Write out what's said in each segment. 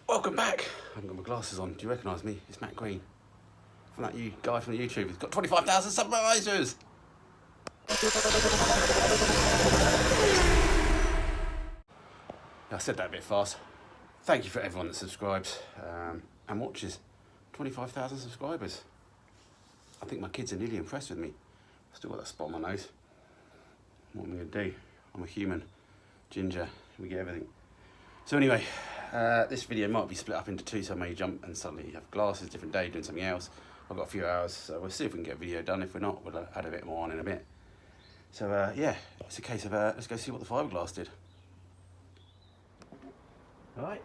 Welcome back. I haven't got my glasses on. Do you recognise me? It's Matt Green. From that guy from the YouTube. He's got 25,000 subscribers. I said that a bit fast. Thank you for everyone that subscribes and watches. 25,000 subscribers. I think my kids are nearly impressed with me. I've still got that spot on my nose. What am I going to do? I'm a human. Ginger. We get everything. So anyway, this video might be split up into two, so I may jump and suddenly have glasses, different day, doing something else. I've got a few hours, so we'll see if we can get a video done. If we're not, we'll add a bit more on in a bit. So yeah, it's a case of let's go see what the fiberglass did. All right.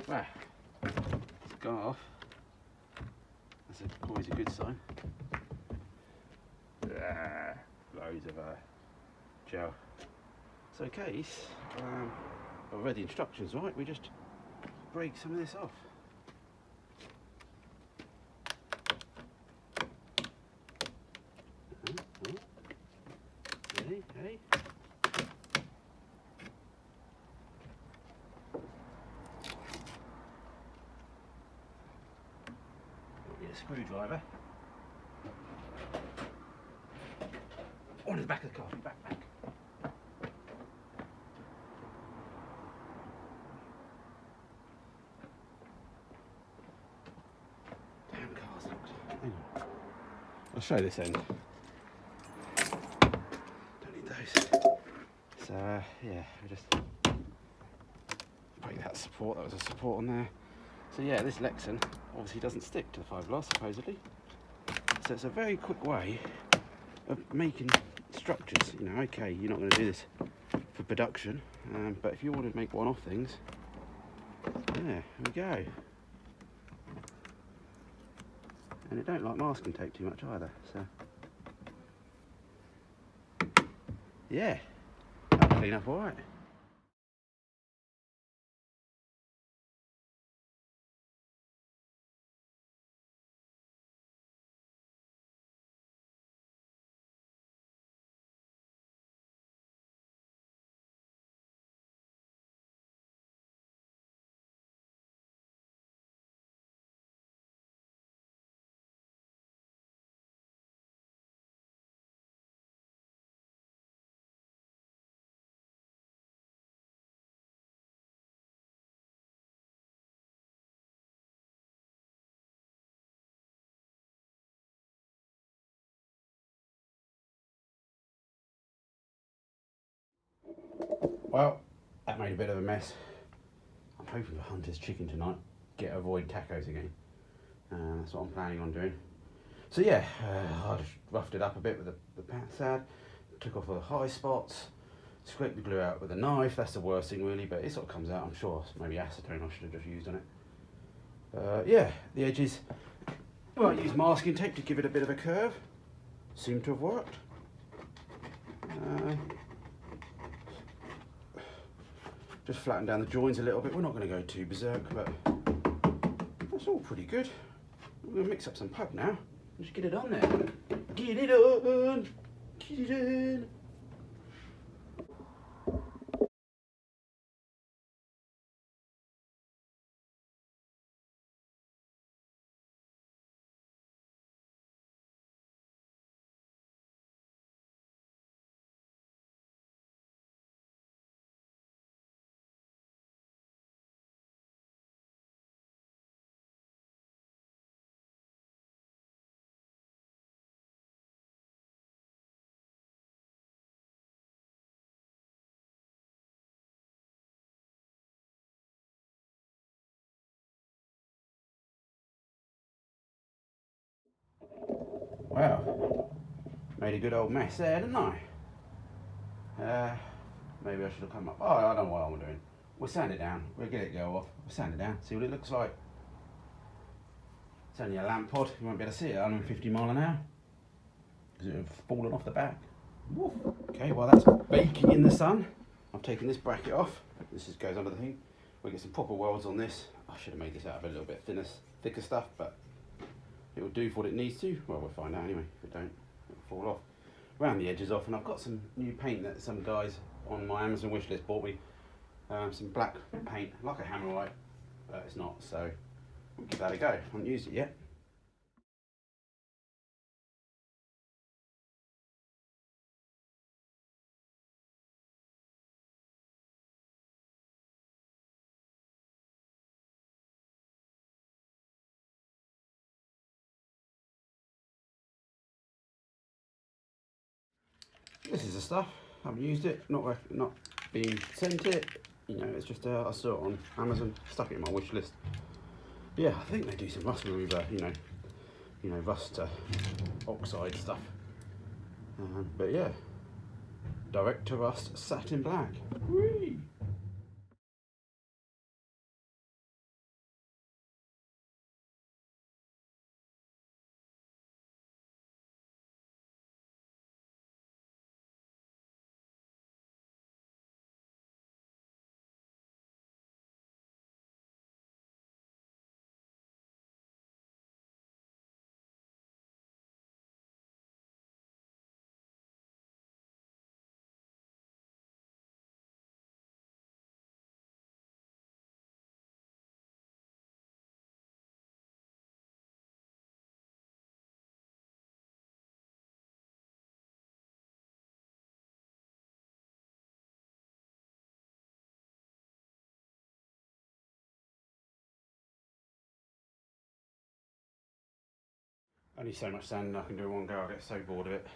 Well, it's gone off. That's always a good sign. Loads of gel. So case, I've read the instructions, right? We just break some of this off. Ready? Hey. Get a screwdriver. On the back of the car, back. Damn car's locked. Hang on. I'll show you this end. Don't need those. So yeah, we just break that support. That was a support on there. So yeah, this Lexan obviously doesn't stick to the fiberglass supposedly. So it's a very quick way of making structures. You know, okay, you're not going to do this for production, but if you want to make one-off things, yeah, here we go. And it don't like masking tape too much either, so yeah, that'll clean up all right. Well, that made a bit of a mess. I'm hoping for Hunter's chicken tonight. Avoid tacos again. That's what I'm planning on doing. So yeah, I just roughed it up a bit with the pad, took off all the high spots, scraped the glue out with a knife. That's the worst thing really, but it sort of comes out, I'm sure. Maybe acetone I should have just used on it. Yeah, the edges, well, I used masking tape to give it a bit of a curve. Seemed to have worked. Just flatten down the joins a little bit. We're not going to go too berserk, but that's all pretty good. We're going to mix up some pug now. Just get it on there. Get it on. Get it in. Wow, made a good old mess there, didn't I? Maybe I should have come up. Oh, I don't know what I'm doing. We'll sand it down. We'll get it go off. We'll sand it down. See what it looks like. It's only a lamp pod. You won't be able to see it at 150 miles an hour because it would have fallen off the back. Woof. Okay, well that's baking in the sun. I've taken this bracket off. This just goes under the thing. We'll get some proper welds on this. I should have made this out of a little bit thicker stuff, but it will do for what it needs to. Well, we'll find out anyway. If it don't, it'll fall off. round the edges off, and I've got some new paint that some guys on my Amazon wishlist bought me. Some black paint, like a hammerite, but it's not, so we'll give that a go. I haven't used it yet. This is the stuff. I haven't used it, not being sent it. You know, it's just I saw it on Amazon, stuck it in my wish list. Yeah, I think they do some rust remover, you know, rust oxide stuff. But yeah, direct to rust satin black. Whee! Only so much sand I can do in one go, I get so bored of it.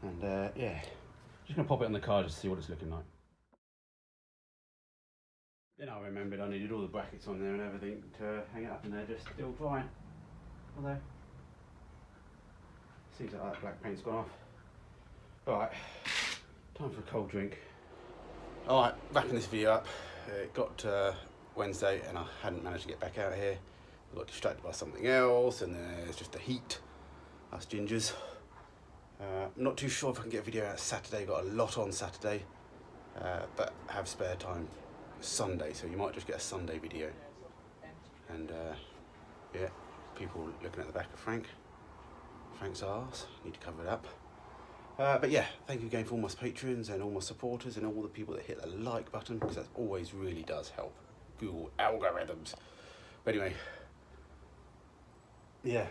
And yeah, just gonna pop it on the car just to see what it's looking like. Then I remembered I needed all the brackets on there and everything to hang it up, and they're just still drying. Although, seems like that black paint's gone off. Alright, time for a cold drink. Alright, wrapping this video up. It got Wednesday and I hadn't managed to get back out here. I got distracted by something else, and there's just the heat, us gingers. I'm not too sure if I can get a video out Saturday, got a lot on Saturday, but I have spare time Sunday, so you might just get a Sunday video. And yeah, people looking at the back of Frank's arse, need to cover it up. But yeah, thank you again for all my patrons and all my supporters and all the people that hit the like button, because that always really does help Google algorithms. But anyway, yeah,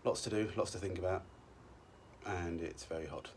lots to do, lots to think about, and it's very hot.